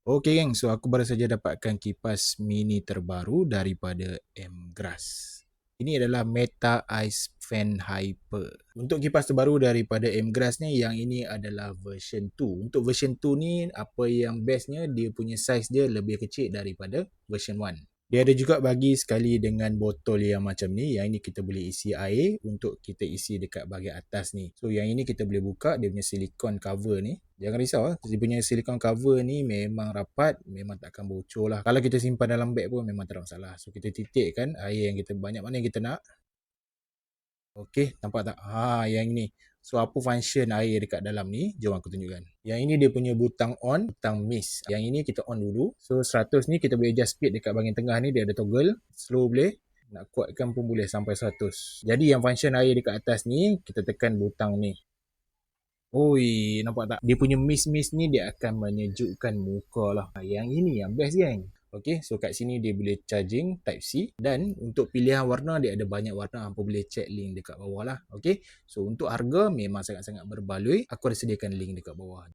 Okey geng, so aku baru saja dapatkan kipas mini terbaru daripada Mgrass. Ini adalah Meta Ice Fan Hyper. Untuk kipas terbaru daripada Mgrass ni, yang ini adalah version 2. Untuk version 2 ni, apa yang bestnya, dia punya size dia lebih kecil daripada version 1. Dia ada juga bagi sekali dengan botol yang macam ni. Yang ini kita boleh isi air untuk kita isi dekat bahagian atas ni. So yang ini kita boleh buka dia punya silikon cover ni. Jangan risau, dia punya silikon cover ni memang rapat, memang tak akan bocor lah. Kalau kita simpan dalam beg pun memang tak ada masalah. So kita titikkan air yang kita banyak mana yang kita nak. Okey, nampak tak? Yang ini. So apa function air dekat dalam ni? Jom aku tunjukkan. Yang ini dia punya butang on, butang mist. Yang ini kita on dulu. So 100 ni kita boleh adjust speed dekat bahagian tengah ni, dia ada toggle. Slow boleh, nak kuatkan pun boleh sampai 100. Jadi yang function air dekat atas ni, kita tekan butang ni. Oi, nampak tak? Dia punya mist-mist ni dia akan menyejukkan muka lah. Yang ini yang best geng. Okay, so kat sini dia boleh charging Type-C. Dan untuk pilihan warna, dia ada banyak warna. Apa boleh check link dekat bawah lah. Okay, so untuk harga memang sangat-sangat berbaloi. Aku ada sediakan link dekat bawah.